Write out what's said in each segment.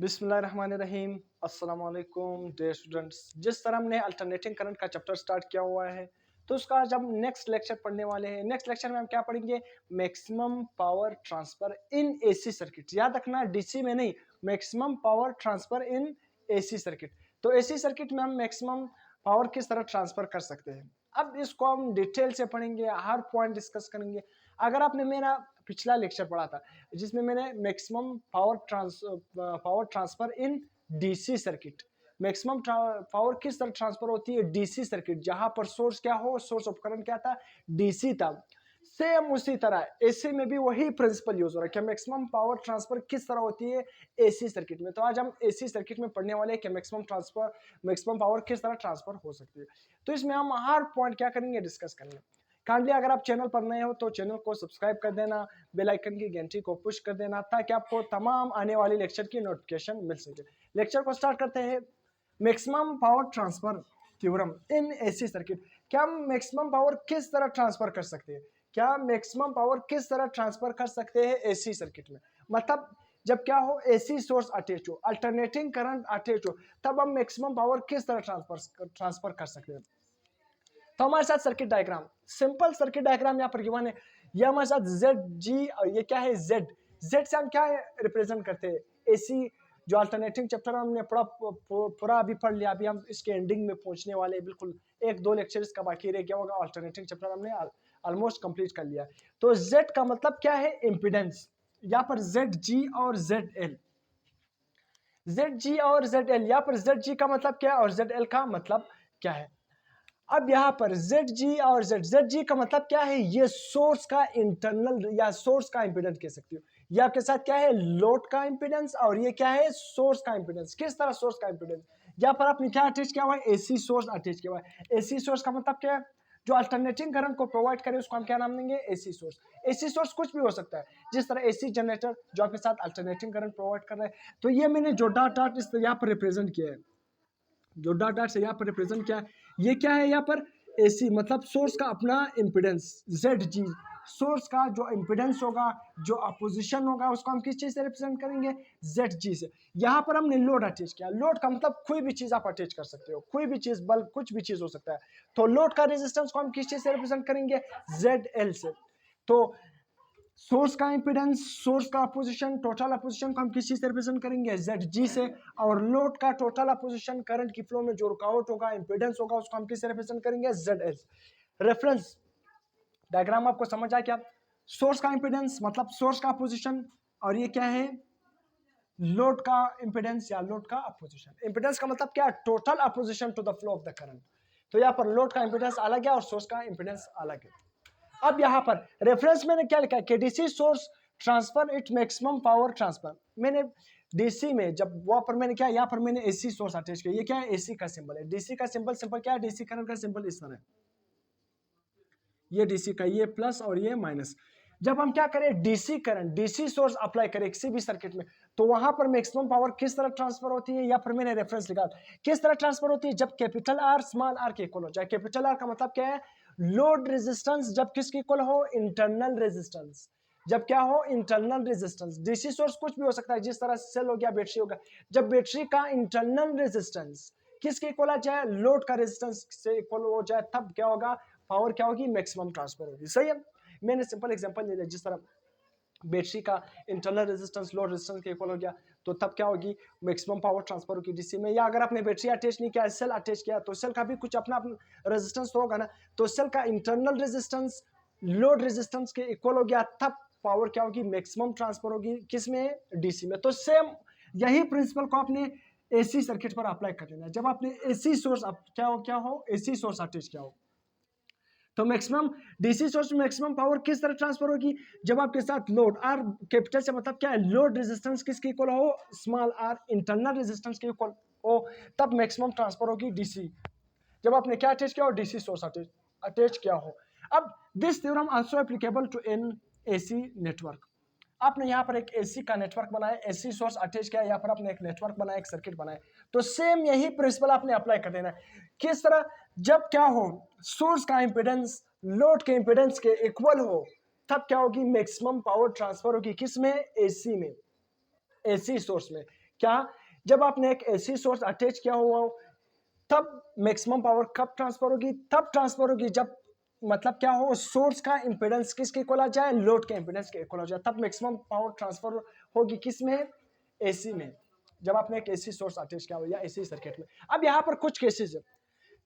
बिस्मिल्लाहिर्रहमानिर्रहीम। अस्सलाम वालेकुम डियर स्टूडेंट्स। जिस तरह हमने अल्टरनेटिंग करंट का चैप्टर स्टार्ट किया हुआ है, तो उसका आज हम नेक्स्ट लेक्चर पढ़ने वाले हैं। नेक्स्ट लेक्चर में हम क्या पढ़ेंगे? Maximum power transfer in AC circuit. याद रखना, डीसी में नहीं, maximum power transfer in AC circuit. तो एसी सर्किट में हम मैक्सिमम पावर किस तरह ट्रांसफर कर सकते हैं, अब इसको हम डिटेल से पढ़ेंगे, हर पॉइंट डिस्कस करेंगे। अगर आपने मेरा पिछला लेक्चर पढ़ा था जिसमें मैंने maximum power transfer in DC circuit, maximum power किस तरह ट्रांसफर होती है डीसी सर्किट, जहां पर सोर्स क्या हो, सोर्स उपकरण क्या था, डीसी था। सेम उसी तरह एसी में भी वही प्रिंसिपल यूज हो रहा है कि मैक्सिमम पावर ट्रांसफर किस तरह होती है एसी सर्किट में। तो आज हम एसी सर्किट में पढ़ने वाले हैं कि मैक्सिमम पावर किस तरह ट्रांसफर हो सकती है। तो इसमें हम हर पॉइंट क्या करेंगे, डिस्कस करेंगे। काइंडली अगर आप चैनल पर नए हो तो चैनल को सब्सक्राइब कर देना, बेल आइकन की घंटी को पुश कर देना, ताकि आपको तमाम आने वाली लेक्चर की नोटिफिकेशन मिल सके। लेक्चर को स्टार्ट करते हैं। Maximum power transfer theorem in AC circuit. क्या हम मैक्सिमम पावर किस तरह ट्रांसफर कर सकते हैं? क्या मैक्सिमम पावर किस तरह ट्रांसफर कर सकते हैं एसी सर्किट में? मतलब जब क्या हो, एसी सोर्स अटैच हो, अल्टरनेटिंग करंट अटैच हो, तब हम मैक्सिमम पावर किस तरह ट्रांसफर कर सकते हैं। तो हमारे साथ circuit diagram, simple circuit diagram यहाँ पर गिवन है। ये हमारे साथ जेड जी, और ये क्या है जेड। जेड से हम क्या रिप्रेजेंट करते हैं, एसी जो अल्टरनेटिंग चैप्टर हमने पूरा अभी पढ़ लिया। अभी हम इसके एंडिंग में पहुंचने वाले हैं, बिल्कुल एक दो लेक्चर इसका बाकी रह गया होगा। अल्टरनेटिंग चैप्टर हमने ऑलमोस्ट कंप्लीट कर लिया। तो जेड का मतलब क्या है, इम्पिडेंस। यहाँ पर जेड जी और जेड एल, जेड जी और जेड एल, यहाँ पर जेड जी का मतलब क्या है और जेड एल का मतलब क्या है। अब यहाँ पर ZG और ZG का मतलब क्या है, ये सोर्स का इंटरनल या सोर्स का इंपीडेंस कह सकते हो। ये आपके साथ क्या है, लोड का इंपीडेंस, और ये क्या है, सोर्स का इंपीडेंस। किस तरह सोर्स का इंपीडेंस, यहाँ पर आपने क्या अटैच किया हुआ है, एसी सोर्स अटैच किया हुआ है। एसी सोर्स का मतलब क्या है, जो अल्टरनेटिंग करंट को प्रोवाइड करे उसको हम क्या नाम देंगे, एसी सोर्स। एसी सोर्स कुछ भी हो सकता है, जिस तरह एसी जनरेटर जो आपके साथ अल्टरनेटिंग करंट प्रोवाइड कर रहा है। तो ये मैंने जो डॉट इस यहाँ पर रिप्रेजेंट किया है, जो डॉट से यहाँ पर रिप्रेजेंट किया है, ये क्या है, यहाँ पर एसी मतलब सोर्स का अपना इंपीडेंस जेड जी। सोर्स का जो इंपीडेंस होगा, जो अपोजिशन होगा, उसको हम किस चीज से रिप्रेजेंट करेंगे, जेड जी से। यहाँ पर हमने लोड अटैच किया। लोड का मतलब कोई भी चीज आप अटैच कर सकते हो, कोई भी चीज, बल्ब, कुछ भी चीज हो सकता है। तो लोड का रेजिस्टेंस को हम किस चीज से रिप्रेजेंट करेंगे, जेड एल से। तो सोर्स का इंपीडेंस, सोर्स का अपोजिशन, टोटल अपोजिशन को हम किस चीज से रिप्रेजेंट करेंगे, ZG से। और लोड का टोटल अपोजिशन, करंट की फ्लो में जो रुकावट होगा, इंपीडेंस होगा, उसको हम किस से रिप्रेजेंट करेंगे, ZL। रेफरेंस डायग्राम आपको समझ आया क्या? सोर्स का इंपीडेंस मतलब सोर्स का अपोजिशन, और ये क्या है, लोड का इंपीडेंस या लोड का अपोजिशन। इंपीडेंस का मतलब क्या है, total opposition to the flow of the current. तो यहाँ पर लोड का इंपीडेंस अलग है और सोर्स का इंपीडेंस अलग है। अब यहाँ पर रेफरेंस मैंने क्या लिखा है कि DC source transfer it maximum power transfer. मैंने डीसी में जब वहां पर मैंने क्या, यहाँ पर मैंने एसी सोर्स अटैच किया। ये क्या है, एसी का सिंबल है। डीसी का सिंबल क्या है, डीसी करंट का सिंबल इस तरह है। ये डीसी का, ये प्लस और ये माइनस। जब हम क्या करें, DC current, DC source apply करें किसी भी सर्किट में, तो वहां पर मैक्सिमम पावर किस तरह ट्रांसफर होती है, या पर मैंने रेफरेंस लिखा किस तरह ट्रांसफर होती है, जब कैपिटल आर स्मॉल आर के इक्वल हो जाए। कैपिटल आर का मतलब क्या है, लोड रेजिस्टेंस, जब किसके इक्वल हो, इंटरनल रेजिस्टेंस। जब क्या हो, इंटरनल रेजिस्टेंस। डीसी सोर्स कुछ भी हो सकता है, जिस तरह सेल हो गया, बैटरी होगा। जब बैटरी का इंटरनल रेजिस्टेंस किसके इक्वल आ जाए, लोड का रेजिस्टेंस से इक्वल हो जाए, तब क्या होगा, पावर क्या होगी, मैक्सिमम ट्रांसफर होगी। सही है। मैंने सिंपल एग्जांपल ले लिया, जिस तरह बैटरी का इंटरनल रेजिस्टेंस लोड रेजिस्टेंस के इक्वल हो गया, तो तब क्या होगी, मैक्सिमम पावर ट्रांसफर होगी डीसी में। या अगर आपने बैटरी अटैच नहीं किया, सेल अटैच किया, तो सेल का भी कुछ अपना रेजिस्टेंस तो होगा ना। तो सेल का इंटरनल रेजिस्टेंस लोड रेजिस्टेंस के इक्वल हो गया, तब पावर क्या होगी, मैक्सिमम ट्रांसफर होगी, किसमें, डीसी में। तो सेम यही प्रिंसिपल को आपने एसी सर्किट पर अप्लाई कर लेना। जब आपने एसी सोर्स क्या हो एसी सोर्स अटैच किया हो, तो मैक्सिमम डीसी सोर्स में मैक्सिमम पावर किस तरह ट्रांसफर होगी, जब आपके साथ लोड आर, कैपिटल से मतलब क्या है, लोड रेजिस्टेंस किसके इक्वल हो, स्मॉल आर, इंटरनल रेजिस्टेंस के इक्वल हो, तब मैक्सिमम ट्रांसफर होगी डीसी। जब आपने क्या अटैच किया हो, डीसी सोर्स अटैच किया हो। अब this theorem also applicable to in AC network. आपने यहाँ पर एक एसी का नेटवर्क बनाया, एसी सोर्स अटैच किया, यहाँ पर आपने एक नेटवर्क बनाया, एक सर्किट बनाया। तो सेम यही प्रिंसिपल आपने अप्लाई कर देना है। किस तरह, जब क्या हो, सोर्स का इंपीडेंस लोड के इंपीडेंस के इक्वल हो, तब क्या होगी, मैक्सिमम पावर ट्रांसफर होगी, किसमें, एसी में, एसी सोर्स में। क्या, जब आपने एक एसी सोर्स अटैच किया हुआ हो तब मैक्सिमम पावर कब ट्रांसफर होगी, तब ट्रांसफर होगी जब मतलब क्या हो, सोर्स का इंपेडेंस किसके इक्वल आ जाए, लोड के इंपेडेंस के इक्वल हो जाए, तब मैक्सिमम पावर ट्रांसफर होगी किस में, एसी में, जब आपने एक एसी सोर्स अटैच किया हो या एसी सर्किट में। अब यहाँ पर कुछ केसेस है,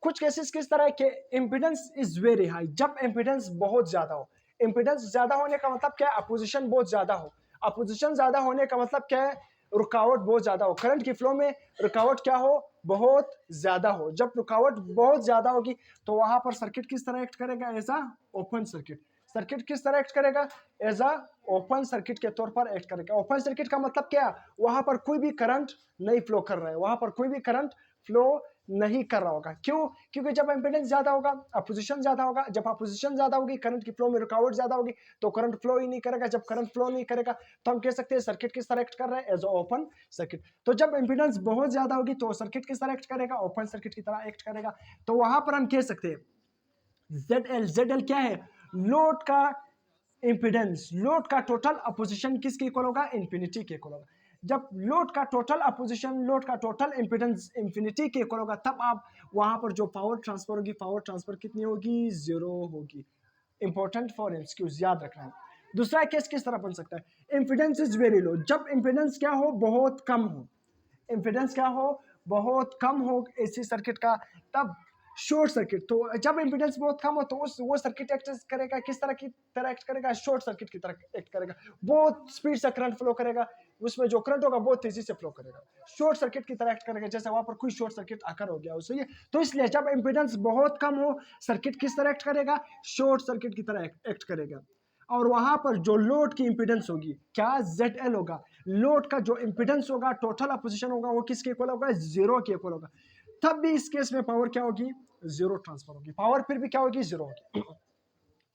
कुछ केसेस किस तरह के, इंपेडेंस इज वेरी हाई, जब इंपेडेंस बहुत ज्यादा हो, इंपेडेंस ज्यादा होने का मतलब क्या है, अपोजिशन बहुत ज्यादा हो, अपोजिशन ज्यादा होने का मतलब क्या है, रुकावट बहुत ज्यादा हो, करंट की फ्लो में रुकावट क्या हो, बहुत ज्यादा हो। जब रुकावट बहुत ज्यादा होगी तो वहां पर सर्किट किस तरह एक्ट करेगा, as a open circuit. Circuit किस तरह एक्ट करेगा, एज अ ओपन सर्किट के तौर पर एक्ट करेगा। ओपन सर्किट का मतलब क्या, वहां पर कोई भी करंट नहीं फ्लो कर रहा है, वहां पर कोई भी करंट फ्लो नहीं कर रहा होगा। क्यों, क्योंकि जब इंपेडेंस ज्यादा होगा अपोजिशन ज्यादा होगा, जब अपोजिशन ज्यादा होगी करंट की फ्लो में रुकावट ज्यादा होगी तो करंट फ्लो ही नहीं करेगा। जब करंट फ्लो नहीं करेगा तो हम कह सकते हैं सर्किट किस तरह एक्ट कर रहा है, एज ओपन सर्किट। तो जब इंपेडेंस बहुत ज्यादा होगी तो सर्किट किस तरह एक्ट करेगा, ओपन सर्किट की तरह एक्ट करेगा। तो वहां पर हम कह सकते हैं ZL क्या है, लोड का इंपेडेंस, लोड का टोटल अपोजिशन किसके इक्वल होगा, इंफिनिटी के इक्वल होगा। जब लोड का टोटल अपोजिशन, लोड का टोटल इंपेडेंस इंफिनिटी के इक्वल होगा तब आप वहां पर जो पावर ट्रांसफर होगी, पावर ट्रांसफर कितनी होगी, जीरो होगी। इंपॉर्टेंट फॉर एमसीक्यूज याद रखना है। दूसरा केस किस तरह बन सकता है, इंपेडेंस इज वेरी लो, जब इंपेडेंस क्या हो, बहुत कम हो, इंपेडेंस क्या हो, बहुत कम हो एसी सर्किट का, तब शॉर्ट सर्किट। तो जब इंपेडेंस बहुत कम हो तो उस वो सर्किट एक्ट करेगा किस तरह की तरह एक्ट करेगा, शॉर्ट सर्किट की तरह एक्ट करेगा, बहुत स्पीड से करंट फ्लो करेगा, उसमें जो करंट होगा बहुत तेजी से फ्लो करेगा, शॉर्ट सर्किट की तरह एक्ट करेगा, जैसे वहां पर कोई शॉर्ट सर्किट आकर हो गया उससे। तो इसलिए जब इंपेडेंस बहुत कम हो सर्किट किस तरह एक्ट करेगा, शॉर्ट सर्किट की तरह एक्ट करेगा। और वहां पर जो लोड की इंपेडेंस होगी क्या, ZL होगा, लोड का जो इंपेडेंस होगा, टोटल अपोजिशन होगा, वो किसके इक्वल होगा, जीरो के इक्वल होगा। तब भी इस केस में पावर क्या होगी, जीरो ट्रांसफर होगी, पावर फिर भी क्या होगी, जीरो होगी।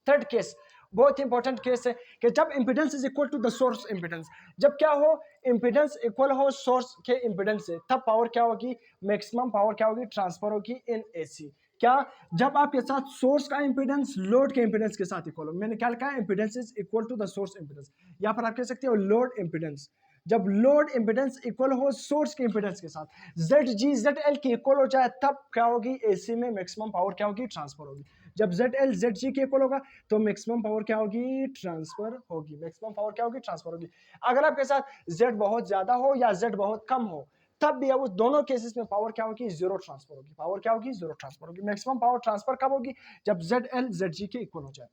थर्ड केस बहुत इंपॉर्टेंट केस है कि जब impedance is equal to the source impedance, जब क्या हो, इंपेडेंस इक्वल हो सोर्स के इंपेडेंस से, तब पावर क्या होगी, मैक्सिमम पावर क्या होगी, ट्रांसफर होगी इन एसी। क्या, जब आपके साथ सोर्स का इंपेडेंस लोड के इंपेडेंस के साथ इक्वल हो, मैंने क्या लिखा है, impedance is equal to the source impedance, यहां पर आप कह सकते हो लोड इंपेडेंस। जब लोड इंपेडेंस इक्वल हो सोर्स के इंपेडेंस के साथ, ZG ZL की इक्वल हो जाए तब क्या होगी, एसी में मैक्सिमम पावर क्या होगी, ट्रांसफर होगी। जब ZL ZG के इक्वल होगा तो मैक्सिमम पावर क्या होगी, ट्रांसफर होगी, मैक्सिमम पावर क्या होगी, ट्रांसफर होगी। अगर आपके साथ Z बहुत ज्यादा हो या Z बहुत कम हो तब भी अब उस दोनों केसेस में पावर क्या होगी, जीरो ट्रांसफर होगी, पावर क्या होगी, जीरो ट्रांसफर होगी। मैक्सिमम पावर ट्रांसफर कब होगी, जब ZL ZG के इक्वल हो जाए।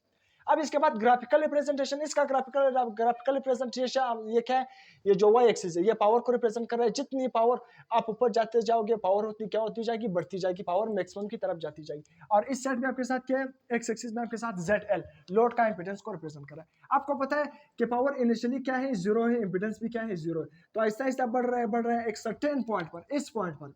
अब इसके बाद ग्राफिकल रिप्रेजेंटेशन, इसका ग्राफिकल रिप्रेजेंटेशन ये क्या है, ये जो वाई एक्सिस है ये पावर को रिप्रेजेंट कर रहा है। जितनी पावर आप ऊपर जाते जाओगे पावर होती क्या होती जाएगी, बढ़ती जाएगी, पावर मैक्सिमम की तरफ जाती जाएगी। और इस साइड में आपके साथ क्या है, एक्स एक्सिस में आपके साथ ZL लोड का इंपेडेंस को रिप्रेजेंट कर रहा है। आपको पता है कि पावर इनिशियली क्या है, जीरो है, इंपेडेंस भी क्या है, जीरो है। तो आहिस्ता आहिस्ता बढ़ रहा है एक सर्टेन पॉइंट पर, इस पॉइंट पर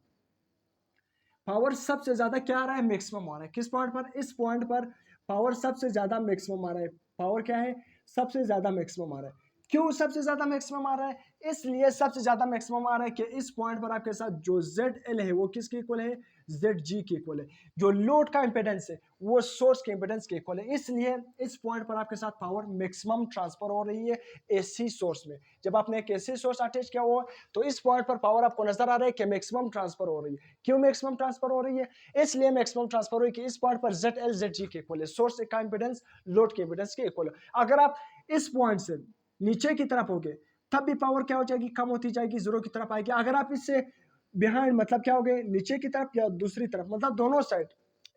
पावर सबसे ज्यादा क्या आ रहा है, मैक्सिमम आ रहा है। किस पॉइंट पर, इस पॉइंट पर पावर सबसे ज्यादा मैक्सिमम आ रहा है। पावर क्या है, सबसे ज्यादा मैक्सिमम आ रहा है। क्यों सबसे ज्यादा मैक्सिमम आ रहा है, इसलिए सबसे ज्यादा मैक्सिमम आ रहा है कि इस पॉइंट पर आपके साथ जो ZL है वो किसके इक्वल है, ZG के इक्वल है। जो लोड का इंपेडेंस है वो सोर्स के इंपेडेंस के इक्वल है, इसलिए इस पॉइंट पर आपके साथ पावर मैक्सिमम ट्रांसफर हो रही है एसी सोर्स में। जब आपने एक एसी सोर्स अटैच किया हुआ तो इस पॉइंट पर पावर आपको नजर आ रहा है कि मैक्सिमम ट्रांसफर हो रही है। क्यों मैक्सिमम ट्रांसफर हो रही है, इसलिए मैक्सिमम ट्रांसफर हो रही है कि इस पॉइंट पर ZL ZG के इक्वल है, सोर्स का इंपेडेंस लोड के इंपेडेंस के इक्वल है। अगर आप इस पॉइंट से नीचे की तरफ होगे तब भी पावर क्या हो जाएगी, कम होती जाएगी, जीरो की तरफ आएगी। अगर आप इससे बिहाइंड मतलब क्या हो गए, नीचे की तरफ या दूसरी तरफ, मतलब दोनों साइड,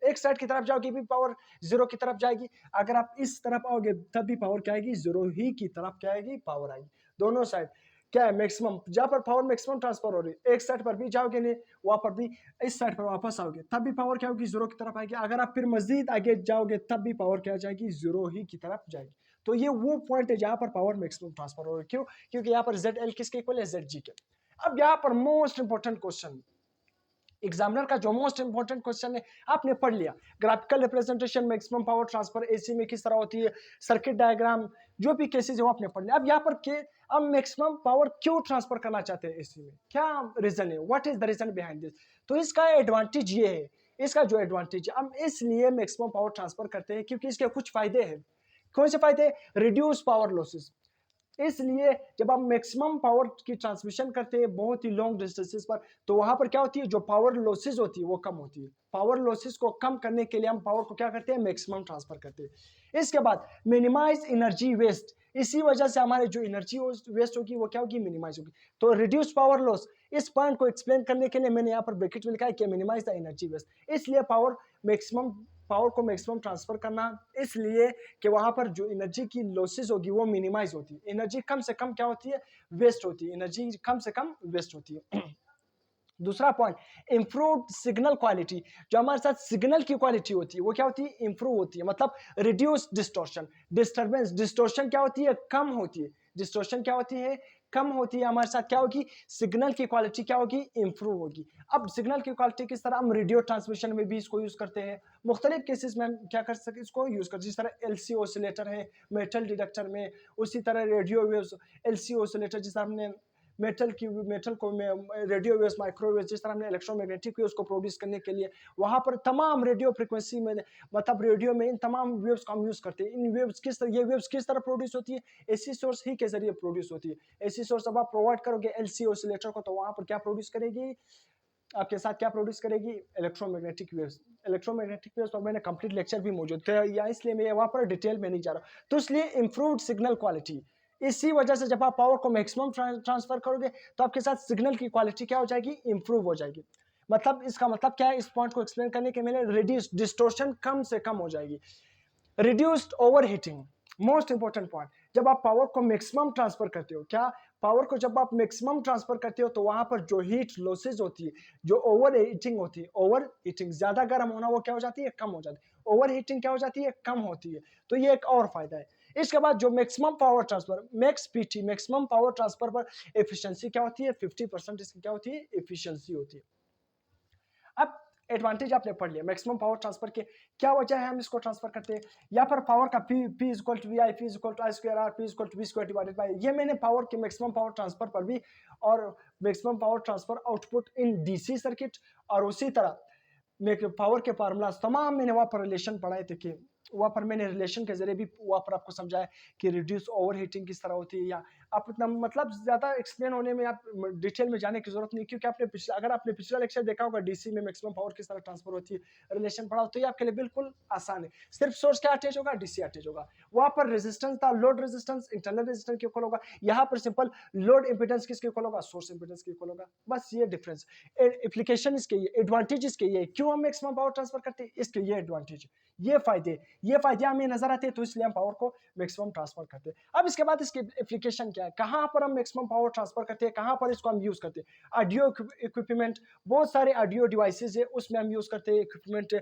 एक साइड की तरफ जाओगे भी पावर जीरो की तरफ जाएगी, अगर आप इस तरफ आओगे तब भी पावर क्या आएगी, जीरो ही की तरफ क्या आएगी, पावर आएगी। दोनों साइड क्या है, मैक्सिमम, जहां पर पावर मैक्सिमम ट्रांसफर हो रही है एक साइड पर भी जाओगे नहीं, वहां पर भी इस साइड पर वापस आओगे तब भी पावर क्या होगी, जीरो की तरफ आएगी। अगर आप फिर मजीद आगे जाओगे तब भी पावर क्या जाएगी, जीरो ही की तरफ जाएगी। तो ये वो पॉइंट है जहां पर पावर मैक्सिमम ट्रांसफर हो रही है। क्यों, क्योंकि यहाँ पर ZL किसके इक्वल है, ZG के। अब यहाँ पर मोस्ट इंपोर्टेंट क्वेश्चन, एग्जामिनर का जो मोस्ट इंपोर्टेंट क्वेश्चन है आपने पढ़ लिया, graphical representation maximum power transfer AC में किस तरह होती है, सर्किट डायग्राम, जो भी केसेस है वो आपने पढ़ लिया। अब यहाँ पर के अब मैक्सिमम पावर क्यों ट्रांसफर करना चाहते हैं एसी में, क्या रीजन है, what is the reason behind this. तो इसका एडवांटेज ये है, इसका जो एडवांटेज है, हम इसलिए मैक्सिमम पावर ट्रांसफर करते हैं क्योंकि इसके कुछ फायदे हैं। कौन से फायदे, रिड्यूस पावर लॉसेस, इसलिए जब आप मैक्सिमम पावर की ट्रांसमिशन करते हैं बहुत ही लॉन्ग डिस्टेंसेस पर, तो वहां पर क्या होती है, जो पावर लॉसेज होती है वो कम होती है। पावर लॉसेज को कम करने के लिए हम पावर को क्या करते हैं, मैक्सिमम ट्रांसफर करते हैं। इसके बाद मिनिमाइज एनर्जी वेस्ट, इसी वजह से हमारे जो एनर्जी वेस्ट होगी वो क्या होगी, मिनिमाइज होगी। तो रिड्यूस पावर लॉस, इस पॉइंट को एक्सप्लेन करने के लिए मैंने यहाँ पर ब्रैकेट में लिखा है कि मिनिमाइज द एनर्जी वेस्ट। इसलिए पावर को मैक्सिमम ट्रांसफर करना, इसलिए कि वहां पर जो एनर्जी की लॉसेज होगी वो मिनिमाइज होती है। एनर्जी कम से कम क्या होती है, वेस्ट होती है। एनर्जी कम से कम वेस्ट होती है। दूसरा पॉइंट, इंप्रूव सिग्नल क्वालिटी, जो हमारे साथ सिग्नल की क्वालिटी होती है वो क्या होती है, इंप्रूव होती है। मतलब रिड्यूस डिस्टॉर्शन, डिस्टर्बेंस, डिस्टॉर्शन क्या होती है, कम होती है। डिस्टॉर्शन क्या होती है, कम होती है। हमारे साथ क्या होगी, सिग्नल की क्वालिटी क्या होगी, इंप्रूव होगी। अब सिग्नल की क्वालिटी किस तरह, हम रेडियो ट्रांसमिशन में भी इसको यूज करते हैं। मुख्तलिफ केसेस में हम क्या कर सकते, इसको यूज कर, जिस तरह एलसी ऑसिलेटर है मेटल डिटेक्टर में, उसी तरह रेडियो वेव्स एलसी ऑसिलेटर, जिस तरह हमने मेटल को रेडियो वेव्स, माइक्रोवेव्स, जिस तरह हमने इलेक्ट्रोमैग्नेटिक वेव्स को प्रोड्यूस करने के लिए वहां पर तमाम रेडियो फ्रीक्वेंसी में, मतलब रेडियो में इन तमाम वेव्स को हम यूज करते हैं। इन वेव्स किस तरह, ये वेव्स किस तरह प्रोड्यूस होती है, एसी सोर्स ही के जरिए प्रोड्यूस होती है। एसी सोर्स अब आप प्रोवाइड करोगे एलसी ऑसिलेटर को, तो वहां पर क्या प्रोड्यूस करेगी, आपके साथ क्या प्रोड्यूस करेगी, इलेक्ट्रोमैग्नेटिक वेव्स। इलेक्ट्रोमैग्नेटिक वेव्स पर मैंने कंप्लीट लेक्चर भी मौजूद थे या, इसलिए मैं वहां पर डिटेल में नहीं जा रहा। तो इसलिए इंप्रूव्ड सिग्नल क्वालिटी, इसी वजह से जब आप पावर को मैक्सिमम ट्रांसफर करोगे तो आपके साथ सिग्नल की क्वालिटी क्या हो जाएगी, इंप्रूव हो जाएगी। मतलब इसका मतलब क्या है, इस पॉइंट को एक्सप्लेन करने के मैंने रिड्यूस डिस्टोर्शन कम से कम हो जाएगी। Reduced over heating, most important point, जब आप पावर को मैक्सिमम ट्रांसफर करते हो, क्या पावर को जब आप मैक्सिमम ट्रांसफर करते हो तो वहां पर जो हीट लॉसेज होती है, जो ओवर हीटिंग होती है, ओवर हीटिंग ज्यादा गर्म होना, वो क्या हो जाती है, कम हो जाती है। ओवर हीटिंग क्या हो जाती है, कम होती है। तो ये एक और फायदा है। इसके बाद जो maximum power transfer, max PT, maximum power transfer पर एफिशिएंसी क्या होती है, 50% इसकी क्या होती है, एफिशिएंसी होती है। अब एडवांटेज आपने पढ़ लिया मैक्सिमम पावर ट्रांसफर के, क्या वजह है हम इसको ट्रांसफर करते हैं। या पर पावर का P is equal to V I, P is equal to I square R, P is equal to V square divided by, ये मैंने पावर के मैक्सिमम पावर ट्रांसफर पर भी, और maximum power transfer output in DC circuit, और उसी तरह power के फार्मूलाज तमाम मैंने वहां पर रिलेशन पढ़ाए थे कि वहां पर मैंने रिलेशन के जरिए भी वहां पर आपको समझाया कि रिड्यूस ओवर हीटिंग किस तरह होती है। या आप इतना मतलब ज्यादा एक्सप्लेन होने में आप डिटेल में जाने की जरूरत नहीं, क्योंकि आपने अगर आपने पिछला लेक्चर देखा होगा डीसी में मैक्सिमम पावर किस तरह ट्रांसफर होती है, रिलेशन पढ़ा, तो ये आपके लिए बिल्कुल आसान है। सिर्फ सोर्स क्या अटैच होगा, डीसी अटैच होगा। वहां पर रेजिस्टेंस था, लोड रेजिस्टेंस इंटरनल रेजिस्टेंस के इक्वल होगा। यहाँ पर सिंपल लोड इंपेडेंस किसके इक्वल होगा, सोर्स इंपेडेंस के इक्वल होगा। बस ये डिफरेंस, एप्लीकेशन इसके ये, एडवांटेज इसके ये, क्यों हम मैक्सिमम पावर ट्रांसफर करते हैं, इसके ये एडवांटेज, ये फायदे हमें नजर आते हैं, तो इसलिए हम पावर को मैक्सिमम ट्रांसफर करते हैं। अब इसके बाद इसके एप्लीकेशन क्या है, कहां पर हम मैक्सिमम पावर ट्रांसफर करते हैं, कहां पर इसको हम यूज करते हैं। ऑडियो इक्विपमेंट, बहुत सारे ऑडियो डिवाइसेज है, उसमें हम यूज करते हैं equipment.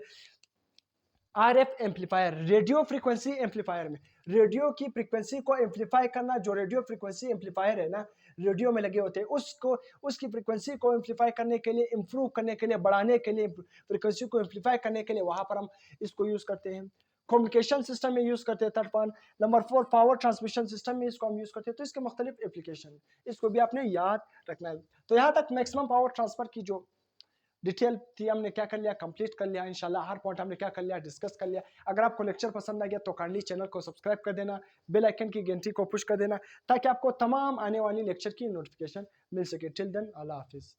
RF amplifier, radio frequency amplifier में, रेडियो की फ्रीक्वेंसी को एम्पलीफाई करना, जो रेडियो फ्रीक्वेंसी एम्पलीफायर है ना, रेडियो में लगे होते हैं, उसको, उसकी फ्रीक्वेंसी को एम्पलीफाई करने के लिए, इंप्रूव करने के लिए, बढ़ाने के लिए, फ्रीक्वेंसी को एम्पलीफाई करने के लिए वहां पर हम इसको यूज करते हैं। कम्युनिकेशन सिस्टम में यूज करते हैं। Third point, number 4, power transmission system में इसको हम यूज करते हैं। तो इसके मुख्तलिफ एप्लीकेशन, इसको भी आपने याद रखना है। तो यहाँ तक मैक्सिमम पावर ट्रांसफर की जो डिटेल थी हमने क्या कर लिया, कंप्लीट कर लिया। इंशाल्लाह हर पॉइंट हमने क्या कर लिया, डिस्कस कर लिया। अगर आपको लेक्चर पसंद आ गया तो काइंडली चैनल को सब्सक्राइब कर देना, बेल आइकन की घंटी को पुश कर देना, ताकि आपको तमाम आने वाली लेक्चर की नोटिफिकेशन मिल सके। टिल देन, अल्लाह हाफिज।